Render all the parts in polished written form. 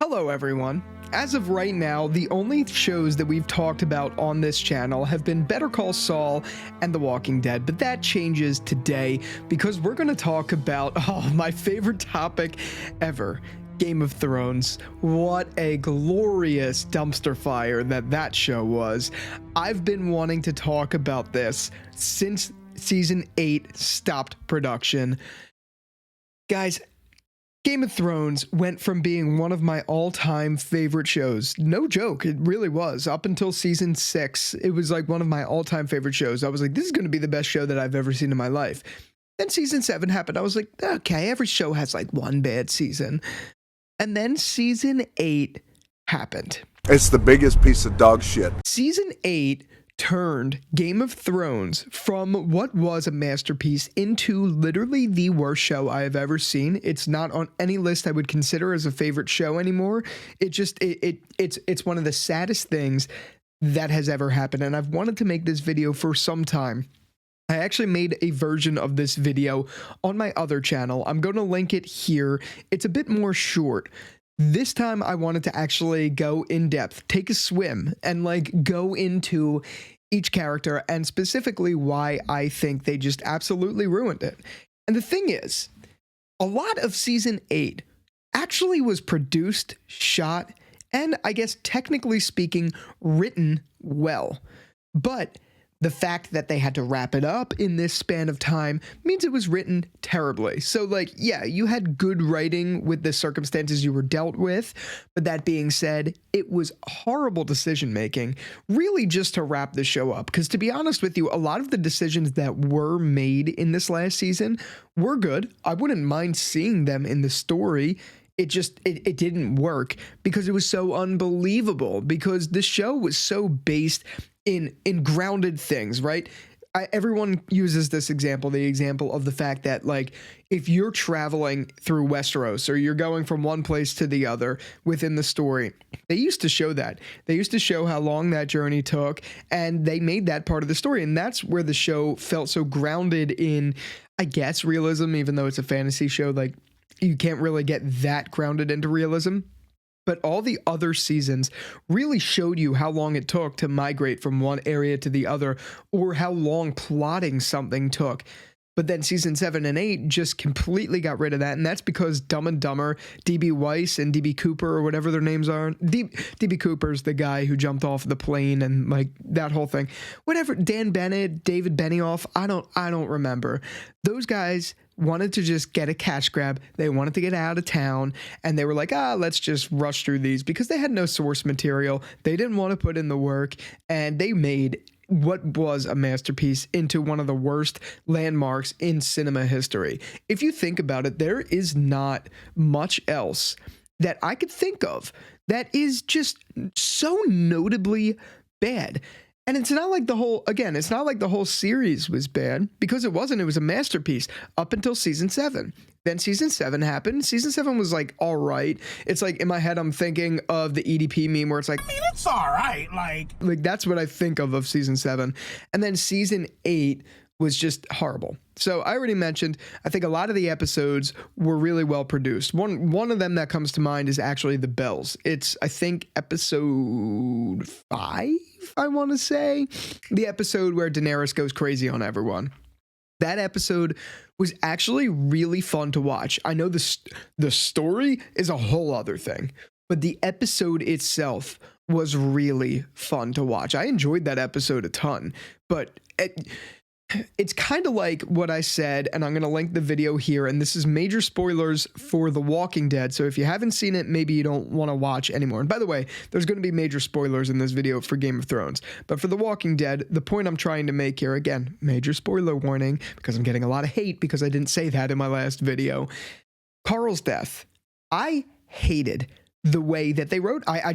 Hello everyone. As of right now, the only shows that we've talked about on this channel have been Better Call Saul and The Walking Dead, but that changes today because we're going to talk about, my favorite topic ever, Game of Thrones. What a glorious dumpster fire that show was. I've been wanting to talk about this since season 8 stopped production. Guys, Game of Thrones went from being one of my all-time favorite shows. No joke, it really was. Up until season 6, it was like one of my all-time favorite shows. I was like, this is going to be the best show that I've ever seen in my life. Then season 7 happened. I was like, okay, every show has like one bad season. And then season 8 happened. It's the biggest piece of dog shit. Season 8 turned Game of Thrones from what was a masterpiece into literally the worst show I have ever seen. It's not on any list I would consider as a favorite show anymore. It's one of the saddest things that has ever happened, and I've wanted to make this video for some time. I actually made a version of this video on my other channel. I'm going to link it here. It's a bit more short. This time I wanted to actually go in depth, take a swim, and like go into each character and specifically why I think they just absolutely ruined it. And the thing is, a lot of season 8 actually was produced, shot, and I guess technically speaking, written well. But the fact that they had to wrap it up in this span of time means it was written terribly. So like, yeah, you had good writing with the circumstances you were dealt with, but that being said, it was horrible decision making, really just to wrap the show up. Because to be honest with you, a lot of the decisions that were made in this last season were good. I wouldn't mind seeing them in the story. It didn't work because it was so unbelievable, because the show was so based in grounded things, right? Everyone uses this example, the example of the fact that, like, if you're traveling through Westeros or you're going from one place to the other within the story, they used to show that. They used to show how long that journey took, and they made that part of the story. And that's where the show felt so grounded in, I guess, realism, even though it's a fantasy show. Like, you can't really get that grounded into realism. But all the other seasons really showed you how long it took to migrate from one area to the other, or how long plotting something took. But then season 7 and 8 just completely got rid of that. And that's because Dumb and Dumber, DB Weiss and DB Cooper, or whatever their names are. DB Cooper's the guy who jumped off the plane and like that whole thing. Whatever, Dan Bennett, David Benioff, I don't remember. Those guys wanted to just get a cash grab. They wanted to get out of town, and they were like, let's just rush through these, because they had no source material. They didn't want to put in the work, and they made what was a masterpiece into one of the worst landmarks in cinema history. If you think about it, there is not much else that I could think of that is just so notably bad. And it's not like it's not like the whole series was bad, because it wasn't. It was a masterpiece up until season 7. Then season 7 happened. Season 7 was like, all right. It's like, in my head, I'm thinking of the EDP meme where it's like, it's all right. Like that's what I think of season 7. And then season 8 was just horrible. So I already mentioned, I think a lot of the episodes were really well produced. One of them that comes to mind is actually The Bells. It's, I think, episode 5, I want to say. The episode where Daenerys goes crazy on everyone. That episode was actually really fun to watch. I know the story is a whole other thing, but the episode itself was really fun to watch. I enjoyed that episode a ton, but it's kind of like what I said, and I'm going to link the video here, and this is major spoilers for The Walking Dead, so if you haven't seen it, maybe you don't want to watch anymore. And by the way, there's going to be major spoilers in this video for Game of Thrones, but for The Walking Dead, the point I'm trying to make here, again, major spoiler warning, because I'm getting a lot of hate because I didn't say that in my last video. Carl's death. I hated the way that they wrote. I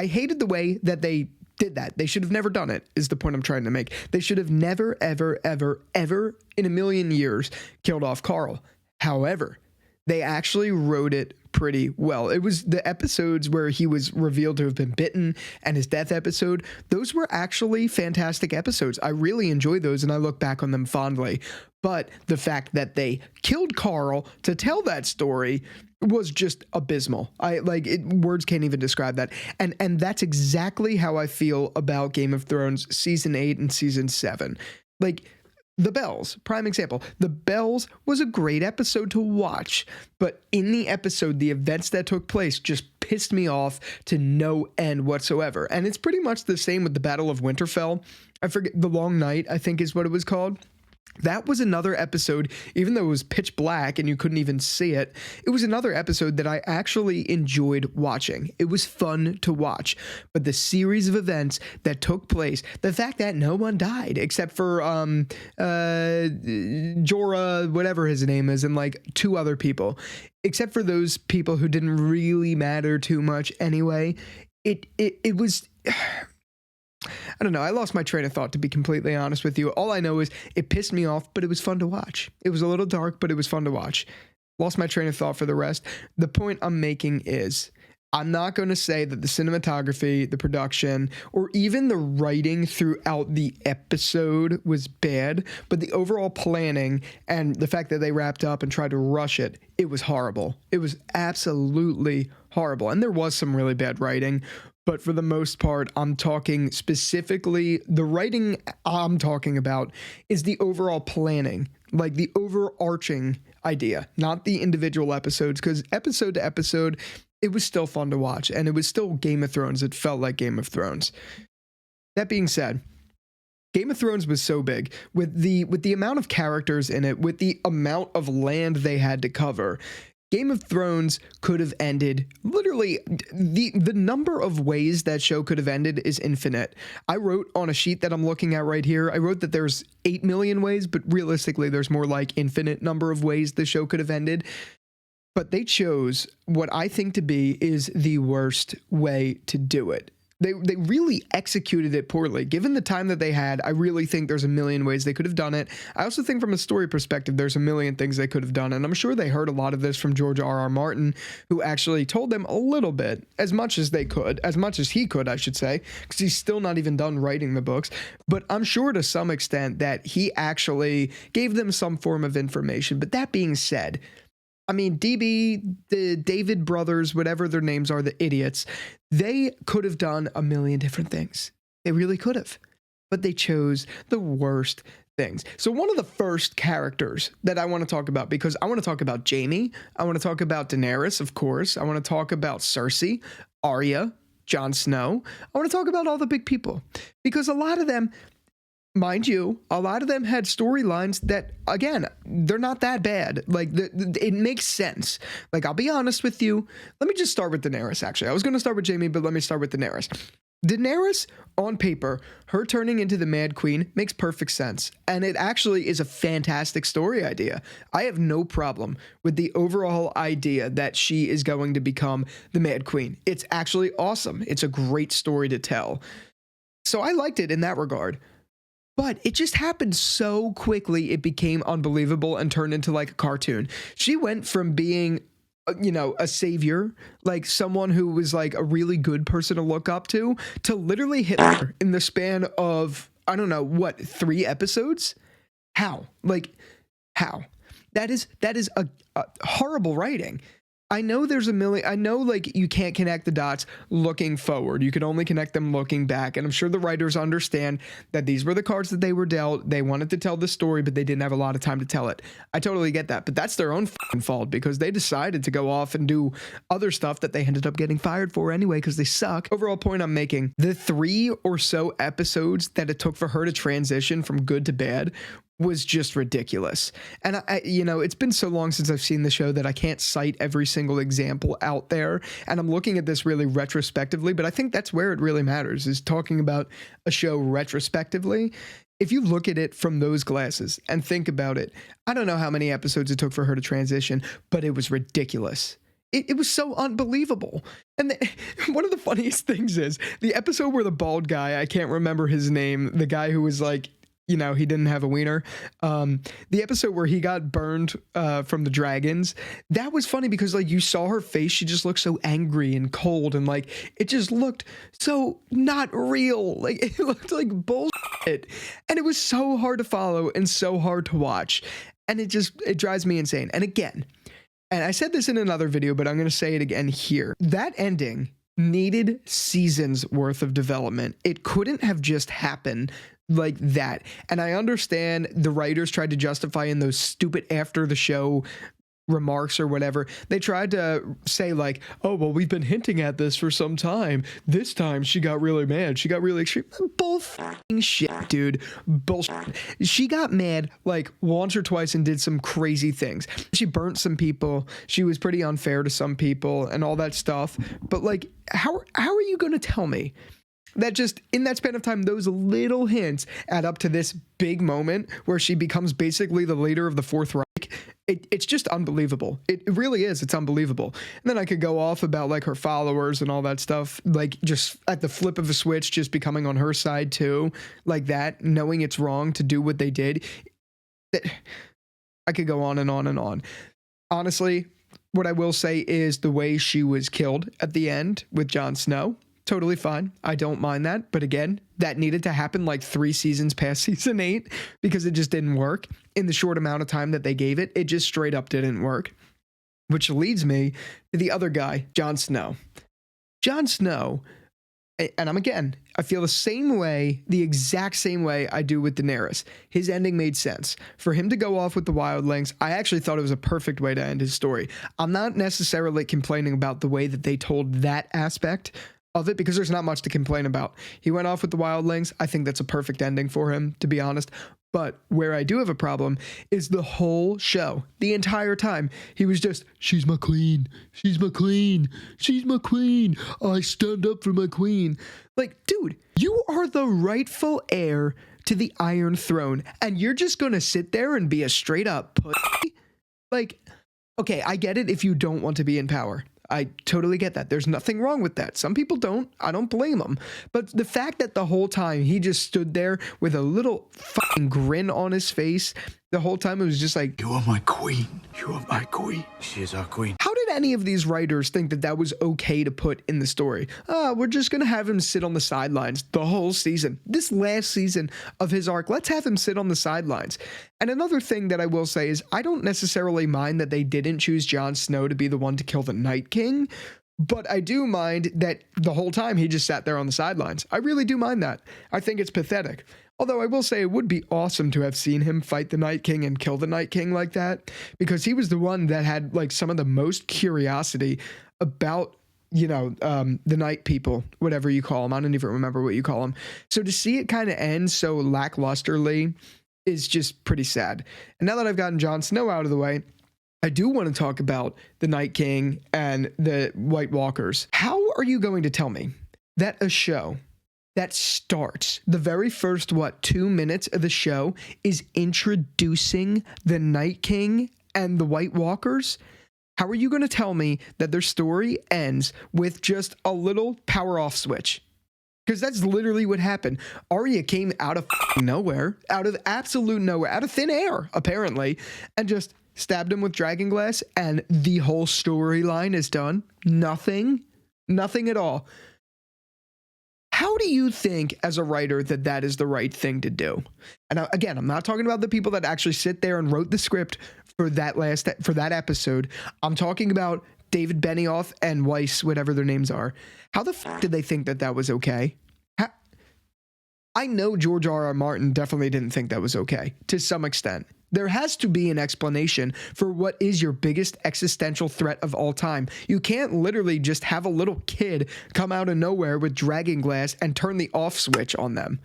hated the way that they did that. They should have never done it, is the point I'm trying to make. They should have never, ever, ever, ever in a million years killed off Carl. However, they actually wrote it pretty well. It was the episodes where he was revealed to have been bitten, and his death episode. Those were actually fantastic episodes. I really enjoyed those, and I look back on them fondly. But the fact that they killed Carl to tell that story was just abysmal. Words can't even describe that. And that's exactly how I feel about Game of Thrones season 8 and season 7. Like, The Bells, prime example. The Bells was a great episode to watch, but in the episode, the events that took place just pissed me off to no end whatsoever. And it's pretty much the same with the Battle of Winterfell. I forget, The Long Night, I think is what it was called. That was another episode, even though it was pitch black and you couldn't even see it, it was another episode that I actually enjoyed watching. It was fun to watch. But the series of events that took place, the fact that no one died except for Jorah, whatever his name is, and like 2 other people, except for those people who didn't really matter too much anyway, it was... I don't know. I lost my train of thought, to be completely honest with you. All I know is it pissed me off, but it was fun to watch. It was a little dark, but it was fun to watch. Lost my train of thought for the rest. The point I'm making is I'm not going to say that the cinematography, the production, or even the writing throughout the episode was bad, but the overall planning and the fact that they wrapped up and tried to rush it, it was horrible. It was absolutely horrible. And there was some really bad writing. But for the most part, I'm talking specifically, the writing I'm talking about is the overall planning, like the overarching idea, not the individual episodes, because episode to episode, it was still fun to watch, and it was still Game of Thrones. It felt like Game of Thrones. That being said, Game of Thrones was so big with the amount of characters in it, with the amount of land they had to cover. Game of Thrones could have ended, literally, the number of ways that show could have ended is infinite. I wrote on a sheet that I'm looking at right here, I wrote that there's 8 million ways, but realistically, there's more like infinite number of ways the show could have ended. But they chose what I think to be is the worst way to do it. They really executed it poorly. Given the time that they had, I really think there's a million ways they could have done it. I also think from a story perspective, there's a million things they could have done. And I'm sure they heard a lot of this from George R.R. Martin, who actually told them a little bit, as much as they could, as much as he could, I should say, because he's still not even done writing the books. But I'm sure to some extent that he actually gave them some form of information. But that being said, I mean, DB, the David brothers, whatever their names are, the idiots, they could have done a million different things. They really could have. But they chose the worst things. So one of the first characters that I want to talk about, because I want to talk about Jaime, I want to talk about Daenerys, of course. I want to talk about Cersei, Arya, Jon Snow. I want to talk about all the big people. Because a lot of them... Mind you, a lot of them had storylines that, again, they're not that bad. Like, it makes sense. Like, I'll be honest with you. Let me just start with Daenerys, actually. I was going to start with Jaime, but let me start with Daenerys. Daenerys, on paper, her turning into the Mad Queen makes perfect sense. And it actually is a fantastic story idea. I have no problem with the overall idea that she is going to become the Mad Queen. It's actually awesome. It's a great story to tell. So I liked it in that regard. But it just happened so quickly, it became unbelievable and turned into like a cartoon. She went from being, a savior, like someone who was like a really good person to look up to literally Hitler in the span of, I don't know, 3 episodes? How? Like, how? That is a horrible writing. I know there's a million, I know like you can't connect the dots looking forward. You can only connect them looking back. And I'm sure the writers understand that these were the cards that they were dealt. They wanted to tell the story, but they didn't have a lot of time to tell it. I totally get that, but that's their own fault because they decided to go off and do other stuff that they ended up getting fired for anyway because they suck. Overall point I'm making, the 3 or so episodes that it took for her to transition from good to bad was just ridiculous. And I it's been so long since I've seen the show that I can't cite every single example out there. And I'm looking at this really retrospectively, but I think that's where it really matters, is talking about a show retrospectively. If you look at it from those glasses and think about it, I don't know how many episodes it took for her to transition, but it was ridiculous. It was so unbelievable. And one of the funniest things is the episode where the bald guy, I can't remember his name, the guy who was like you know, he didn't have a wiener. The episode where he got burned from the dragons, that was funny because like you saw her face, she just looked so angry and cold, and like it just looked so not real. Like it looked like bullshit, and it was so hard to follow and so hard to watch, and it drives me insane. And again, and I said this in another video, but I'm going to say it again here. That ending needed seasons worth of development. It couldn't have just happened like that. And I understand the writers tried to justify in those stupid after the show remarks or whatever. They tried to say like, oh, well, we've been hinting at this for some time. This time she got really mad. She got really extreme. Bullshit, dude. Bullshit. She got mad like once or twice and did some crazy things. She burnt some people. She was pretty unfair to some people and all that stuff. But like, how are you going to tell me that just in that span of time, those little hints add up to this big moment where she becomes basically the leader of the Fourth Reich? It's just unbelievable. It really is. It's unbelievable. And then I could go off about like her followers and all that stuff, like just at the flip of a switch, just becoming on her side too, like that, knowing it's wrong to do what they did. I could go on and on and on. Honestly, what I will say is the way she was killed at the end with Jon Snow, totally fine. I don't mind that. But again, that needed to happen like 3 seasons past season 8 because it just didn't work in the short amount of time that they gave it. It just straight up didn't work, which leads me to the other guy, Jon Snow. Jon Snow, and I feel the same way, the exact same way I do with Daenerys. His ending made sense. For him to go off with the wildlings, I actually thought it was a perfect way to end his story. I'm not necessarily complaining about the way that they told that aspect of it because there's not much to complain about. He went off with the wildlings. I think that's a perfect ending for him, to be honest. But where I do have a problem is the whole show, the entire time, he was just, she's my queen, she's my queen, she's my queen, I stand up for my queen. Like, dude, you are the rightful heir to the Iron Throne, and you're just gonna sit there and be a straight up pussy? Like, okay, I get it if you don't want to be in power. I totally get that. There's nothing wrong with that. Some people don't. I don't blame them. But the fact that the whole time he just stood there with a little fucking grin on his face, the whole time it was just like, You are my queen. You are my queen. She is our queen. how did any of these writers think that that was okay to put in the story? We're just going to have him sit on the sidelines the whole season. This last season of his arc, let's have him sit on the sidelines. And another thing that I will say is I don't necessarily mind that they didn't choose Jon Snow to be the one to kill the Night King, but I do mind that the whole time he just sat there on the sidelines. I really do mind that. I think it's pathetic. Although I will say it would be awesome to have seen him fight the Night King and kill the Night King like that, because he was the one that had like some of the most curiosity about, you know, the Night People, whatever you call them. I don't even remember what you call them. So to see it kind of end so lacklusterly is just pretty sad. And now that I've gotten Jon Snow out of the way, I do want to talk about the Night King and the White Walkers. How are you going to tell me that a show that starts the very first, 2 minutes of the show is introducing the Night King and the White Walkers? How are you going to tell me that their story ends with just a little power off switch? Because that's literally what happened. Arya came out of nowhere, out of absolute nowhere, out of thin air, apparently, and just stabbed him with dragonglass, and the whole storyline is done. Nothing at all. How do you think, as a writer, that that is the right thing to do? And again, I'm not talking about the people that actually sit there and wrote the script for that episode. I'm talking about David Benioff and Weiss, whatever their names are. How the fuck did they think that that was okay? I know George R.R. Martin definitely didn't think that was okay, to some extent. There has to be an explanation for what is your biggest existential threat of all time. You can't literally just have a little kid come out of nowhere with dragonglass and turn the off switch on them.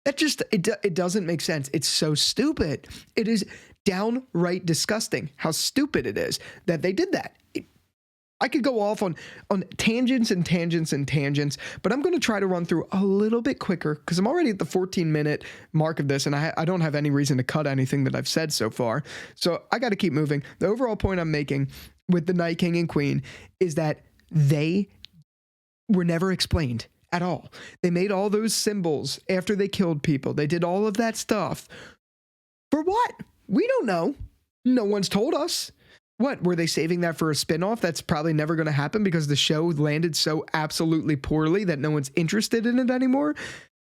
That just, it doesn't make sense. It's so stupid. It is downright disgusting how stupid it is that they did that. I could go off on tangents and tangents and tangents, but I'm going to try to run through a little bit quicker because I'm already at the 14-minute mark of this, and I don't have any reason to cut anything that I've said so far. So I got to keep moving. The overall point I'm making with the Night King and Queen is that they were never explained at all. They made all those symbols after they killed people. They did all of that stuff. For what? We don't know. No one's told us. What, were they saving that for a spinoff? That's probably never going to happen because the show landed so absolutely poorly that no one's interested in it anymore.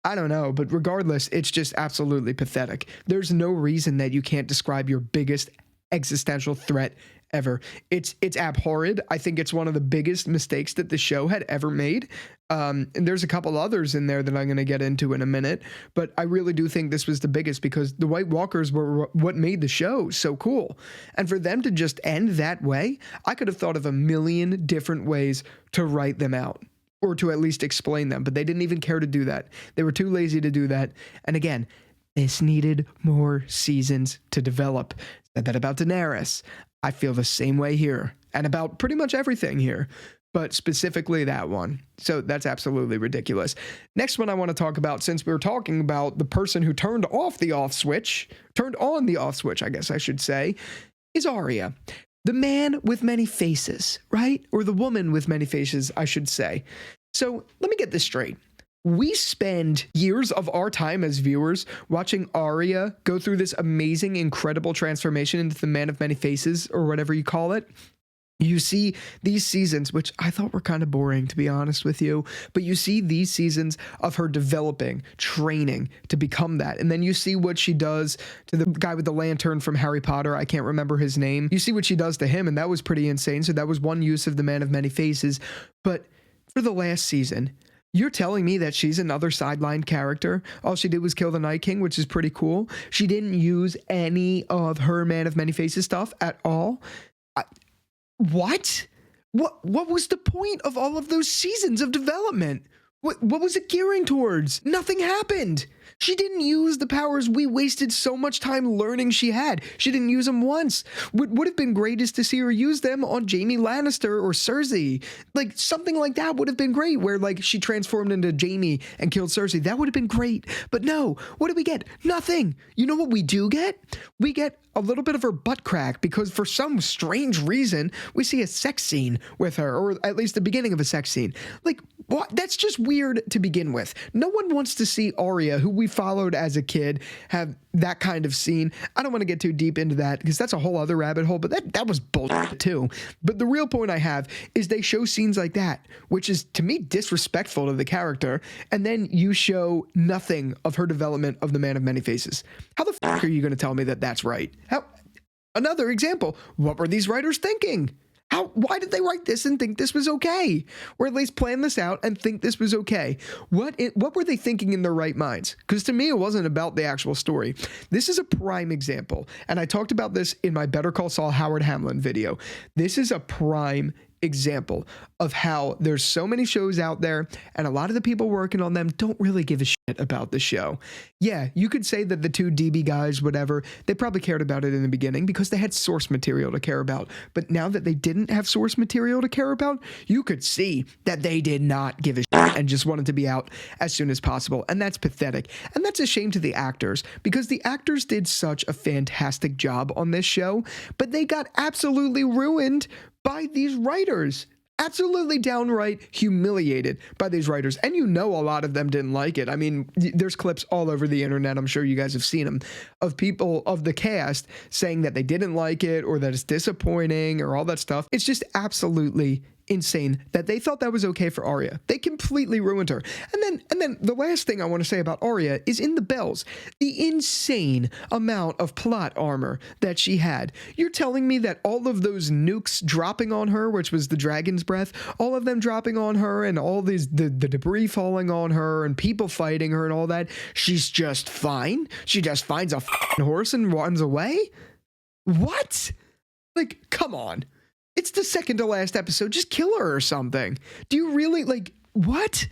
I don't know, but regardless, it's just absolutely pathetic. There's no reason that you can't describe your biggest existential threat ever. It's abhorrent. I think it's one of the biggest mistakes that the show had ever made. And there's a couple others in there that I'm going to get into in a minute, but I really do think this was the biggest because the White Walkers were what made the show so cool. And for them to just end that way, I could have thought of a million different ways to write them out or to at least explain them, but they didn't even care to do that. They were too lazy to do that. And again, this needed more seasons to develop. Said that about Daenerys. I feel the same way here and about pretty much everything here, but specifically that one. So that's absolutely ridiculous. Next one I want to talk about, since we were talking about the person who turned on the off switch, I guess I should say, is Arya. The man with many faces, right? Or the woman with many faces, I should say. So let me get this straight. We spend years of our time as viewers watching Arya go through this amazing, incredible transformation into the man of many faces, or whatever you call it. You see these seasons, which I thought were kind of boring, to be honest with you, but you see these seasons of her developing, training to become that. And then you see what she does to the guy with the lantern from Harry Potter. I can't remember his name. You see what she does to him, and that was pretty insane. So that was one use of the man of many faces. But for the last season, you're telling me that she's another sideline character? All she did was kill the Night King, which is pretty cool. She didn't use any of her Man of Many Faces stuff at all. What? What was the point of all of those seasons of development? What was it gearing towards? Nothing happened. She didn't use the powers we wasted so much time learning she had. She didn't use them once. What would have been great is to see her use them on Jaime Lannister or Cersei. Like, something like that would have been great, where, like, she transformed into Jaime and killed Cersei. That would have been great. But no, what do we get? Nothing. You know what we do get? We get a little bit of her butt crack, because for some strange reason, we see a sex scene with her, or at least the beginning of a sex scene. Like, what? That's just weird to begin with. No one wants to see Arya, who we followed as a kid, have that kind of scene. I don't want to get too deep into that because that's a whole other rabbit hole, but that was bullshit too. But the real point I have is they show scenes like that, which is, to me, disrespectful to the character, and then you show nothing of her development of the Man of Many Faces. How the fuck are you going to tell me that that's right? How? Another example, what were these writers thinking? Why did they write this and think this was okay? Or at least plan this out and think this was okay? What were they thinking in their right minds? Because to me, it wasn't about the actual story. This is a prime example, and I talked about this in my Better Call Saul Howard Hamlin video. This is a prime example of how there's so many shows out there, and a lot of the people working on them don't really give a shit about the show. Yeah, you could say that the two DB guys, whatever, they probably cared about it in the beginning because they had source material to care about. But now that they didn't have source material to care about, you could see that they did not give a shit and just wanted to be out as soon as possible. And that's pathetic. And that's a shame to the actors, because the actors did such a fantastic job on this show, but they got absolutely ruined by these writers. Absolutely downright humiliated by these writers. And you know, a lot of them didn't like it. I mean, there's clips all over the internet, I'm sure you guys have seen them, of people of the cast saying that they didn't like it or that it's disappointing or all that stuff. It's just absolutely insane that they thought that was okay for Arya. They completely ruined her. And then the last thing I want to say about Arya is in the bells, the insane amount of plot armor that she had. You're telling me that all of those nukes dropping on her, which was the dragon's breath, all of them dropping on her and all these the debris falling on her and people fighting her and all that, she's just fine? She just finds a f***ing horse and runs away? What? Like, come on. It's the second to last episode. Just kill her or something. Do you really, like, what?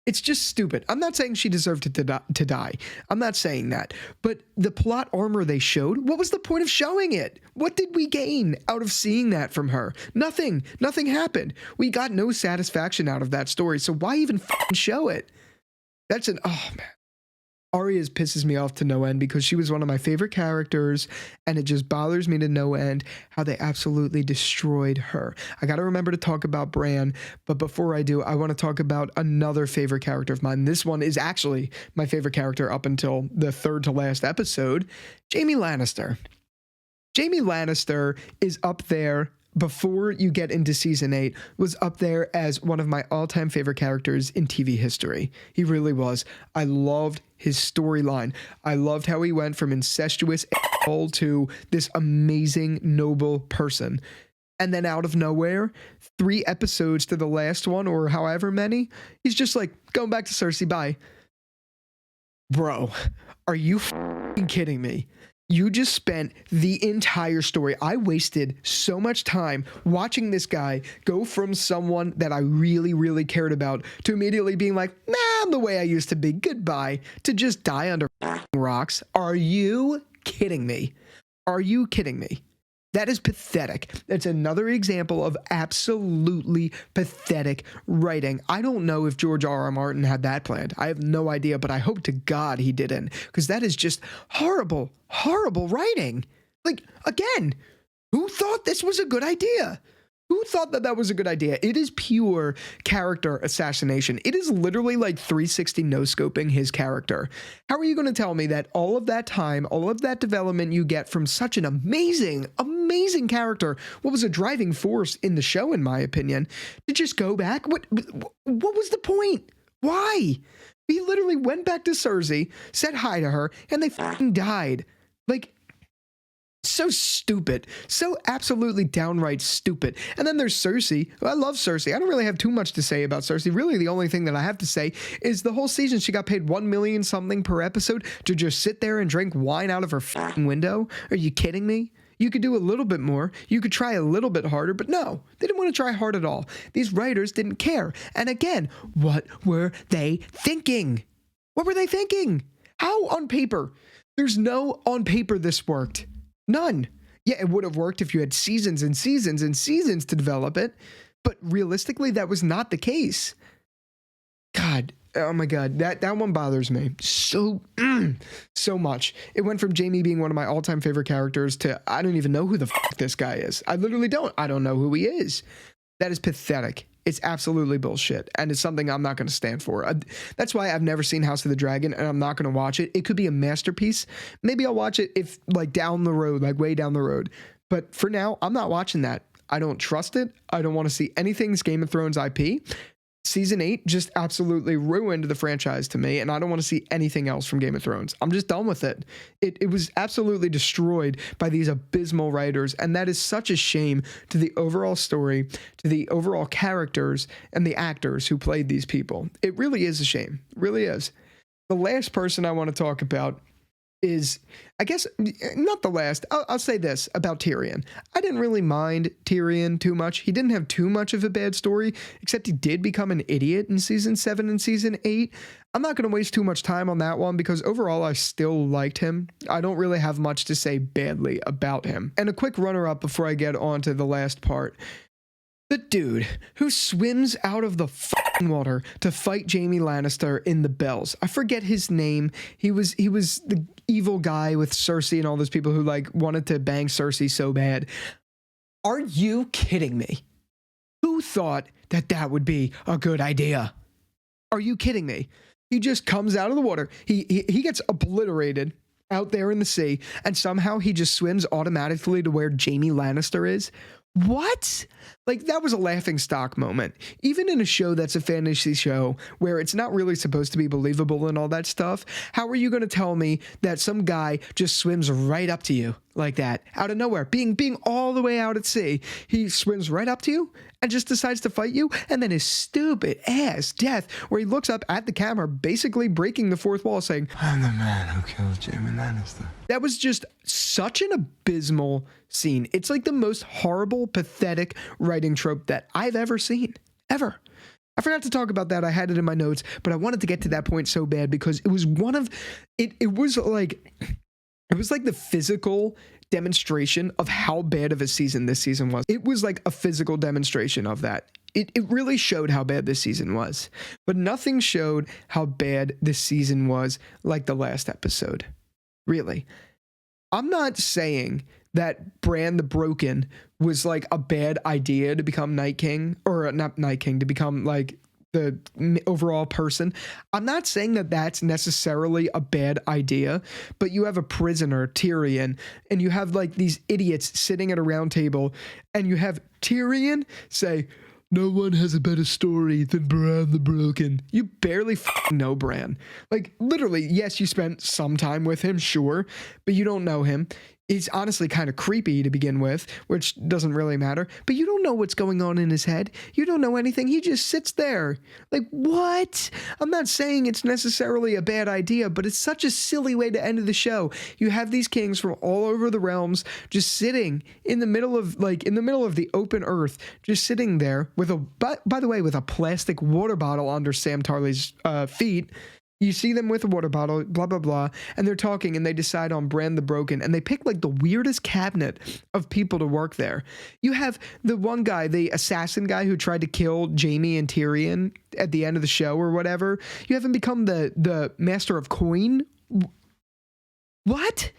It's just stupid. I'm not saying she deserved to die. I'm not saying that. But the plot armor they showed, what was the point of showing it? What did we gain out of seeing that from her? Nothing. Nothing happened. We got no satisfaction out of that story. So why even show it? Oh, man. Arya pisses me off to no end because she was one of my favorite characters, and it just bothers me to no end how they absolutely destroyed her. I got to remember to talk about Bran, but before I do, I want to talk about another favorite character of mine. This one is actually my favorite character up until the third to last episode, Jaime Lannister. Jaime Lannister is up there. Before you get into season 8, was up there as one of my all-time favorite characters in TV history. He really was. I loved his storyline. I loved how he went from incestuous asshole to this amazing, noble person. And then out of nowhere, 3 episodes to the last one, or however many, he's just like, going back to Cersei, bye. Bro, are you kidding me? You just spent the entire story. I wasted so much time watching this guy go from someone that I really, really cared about to immediately being like, nah, I'm the way I used to be. Goodbye. To just die under rocks. Are you kidding me? Are you kidding me? That is pathetic. That's another example of absolutely pathetic writing. I don't know if George R.R. Martin had that planned. I have no idea, but I hope to God he didn't, because that is just horrible, horrible writing. Like, again, who thought this was a good idea? Who thought that that was a good idea? It is pure character assassination. It is literally like 360 no-scoping his character. How are you going to tell me that all of that time, all of that development you get from such an amazing, amazing character, what was a driving force in the show, in my opinion, to just go back? What was the point? Why? He literally went back to Cersei, said hi to her, and they fucking died. Like, so stupid. So absolutely downright stupid. And then there's Cersei. I love Cersei. I don't really have too much to say about Cersei. Really, the only thing that I have to say is the whole season she got paid $1 million something per episode to just sit there and drink wine out of her fucking window. Are you kidding me? You could do a little bit more. You could try a little bit harder, but no, they didn't want to try hard at all. These writers didn't care. And again, what were they thinking? What were they thinking? How on paper? There's no on paper this worked. None. Yeah, it would have worked if you had seasons and seasons and seasons to develop it, but realistically, that was not the case. God, oh my God, that one bothers me so much. It went from Jaime being one of my all-time favorite characters to I don't even know who the fuck this guy is. I literally don't. I don't know who he is. That is pathetic. It's absolutely bullshit, and it's something I'm not going to stand for. That's why I've never seen House of the Dragon, and I'm not going to watch it. It could be a masterpiece. Maybe I'll watch it if, like, down the road, like way down the road. But for now, I'm not watching that. I don't trust it. I don't want to see anything's Game of Thrones IP. Season 8 just absolutely ruined the franchise to me, and I don't want to see anything else from Game of Thrones. I'm just done with it. It was absolutely destroyed by these abysmal writers, and that is such a shame to the overall story, to the overall characters, and the actors who played these people. It really is a shame. It really is. The last person I want to talk about is, I guess, not the last. I'll say this about Tyrion. I didn't really mind Tyrion too much. He didn't have too much of a bad story, except he did become an idiot in season 7 and season 8. I'm not going to waste too much time on that one because overall I still liked him. I don't really have much to say badly about him. And a quick runner-up before I get on to the last part. The dude who swims out of the fucking water to fight Jaime Lannister in the Bells. I forget his name. He was the evil guy with Cersei and all those people who like wanted to bang Cersei so bad. Are you kidding me? Who thought that that would be a good idea? Are you kidding me? He just comes out of the water. He gets obliterated out there in the sea, and somehow he just swims automatically to where Jaime Lannister is. What? Like, that was a laughing stock moment. Even in a show that's a fantasy show where it's not really supposed to be believable and all that stuff, how are you going to tell me that some guy just swims right up to you like that, out of nowhere, being all the way out at sea? He swims right up to you and just decides to fight you, and then his stupid ass death where he looks up at the camera, basically breaking the fourth wall, saying, I'm the man who killed Jaime Lannister. That was just such an abysmal scene. It's like the most horrible, pathetic writing trope that I've ever seen. Ever. I forgot to talk about that. I had it in my notes, but I wanted to get to that point so bad because it was one of... It was like the physical demonstration of how bad of a season this season was. It was like a physical demonstration of that. It really showed how bad this season was, but nothing showed how bad this season was like the last episode. Really. I'm not saying that Bran the Broken was like a bad idea to become Night King, or not Night King, to become like the overall person. I'm not saying that that's necessarily a bad idea, but you have a prisoner, Tyrion, and you have like these idiots sitting at a round table, and you have Tyrion say, "No one has a better story than Bran the Broken." You barely know Bran. Like, literally, yes, you spent some time with him, sure, but you don't know him. He's honestly kind of creepy to begin with, which doesn't really matter, but you don't know what's going on in his head. You don't know anything. He just sits there. Like, what? I'm not saying it's necessarily a bad idea, but it's such a silly way to end the show. You have these kings from all over the realms just sitting in the middle of the open earth, just sitting there with by the way, with a plastic water bottle under Sam Tarly's feet. You see them with a water bottle, blah, blah, blah, and they're talking, and they decide on Bran the Broken, and they pick like the weirdest cabinet of people to work there. You have the one guy, the assassin guy who tried to kill Jaime and Tyrion at the end of the show or whatever. You have him become the master of coin. What?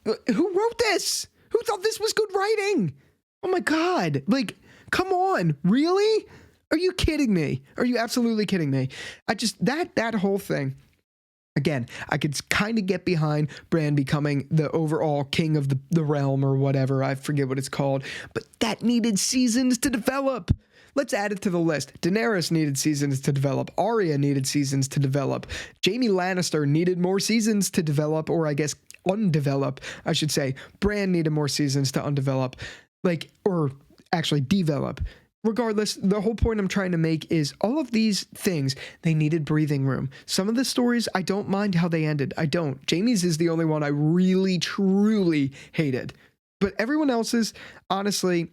Who wrote this? Who thought this was good writing? Oh my God. Like, come on. Really? Are you kidding me? Are you absolutely kidding me? That whole thing. Again, I could kind of get behind Bran becoming the overall king of the realm or whatever. I forget what it's called. But that needed seasons to develop. Let's add it to the list. Daenerys needed seasons to develop. Arya needed seasons to develop. Jaime Lannister needed more seasons to develop, or I guess undevelop, I should say. Bran needed more seasons to undevelop. Or actually develop. Regardless, the whole point I'm trying to make is all of these things, they needed breathing room. Some of the stories, I don't mind how they ended. I don't. Jaime's is the only one I really, truly hated. But everyone else's, honestly,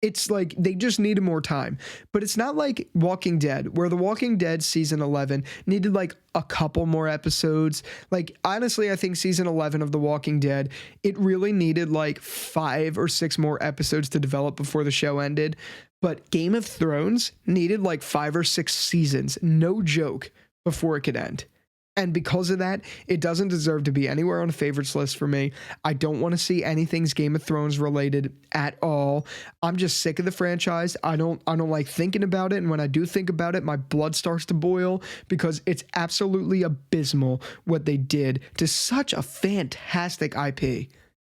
it's like they just needed more time. But it's not like Walking Dead, where The Walking Dead season 11 needed like a couple more episodes. Like, honestly, I think season 11 of The Walking Dead, it really needed like 5 or 6 more episodes to develop before the show ended. But Game of Thrones needed like 5 or 6 seasons, no joke, before it could end. And because of that, it doesn't deserve to be anywhere on a favorites list for me. I don't want to see anything Game of Thrones related at all. I'm just sick of the franchise. I don't like thinking about it. And when I do think about it, my blood starts to boil because it's absolutely abysmal what they did to such a fantastic IP.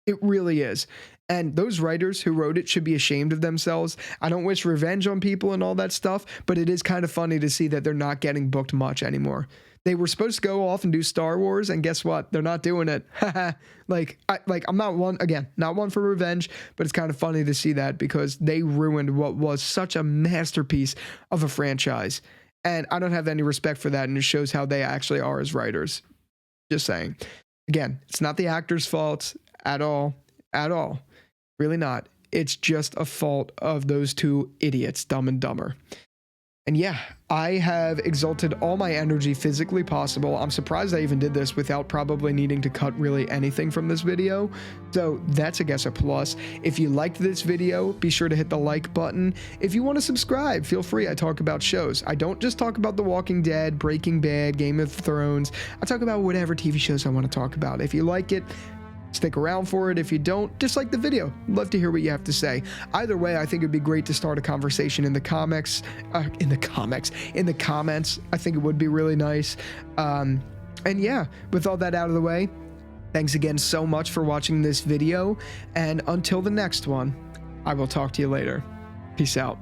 It really is. And those writers who wrote it should be ashamed of themselves. I don't wish revenge on people and all that stuff, but it is kind of funny to see that they're not getting booked much anymore. They were supposed to go off and do Star Wars, and guess what? They're not doing it. I'm not one for revenge, but it's kind of funny to see that because they ruined what was such a masterpiece of a franchise. And I don't have any respect for that, and it shows how they actually are as writers. Just saying. Again, it's not the actors' fault at all. At all. Really not. It's just a fault of those two idiots, Dumb and Dumber. And yeah, I have exalted all my energy physically possible. I'm surprised I even did this without probably needing to cut really anything from this video. So that's, I guess, a plus. If you liked this video, be sure to hit the like button. If you want to subscribe, feel free. I talk about shows. I don't just talk about The Walking Dead, Breaking Bad, Game of Thrones. I talk about whatever TV shows I want to talk about. If you like it, stick around for it. If you don't, dislike the video. Love to hear what you have to say. Either way, I think it'd be great to start a conversation in the comments. I think it would be really nice. And yeah, with all that out of the way, thanks again so much for watching this video. And until the next one, I will talk to you later. Peace out.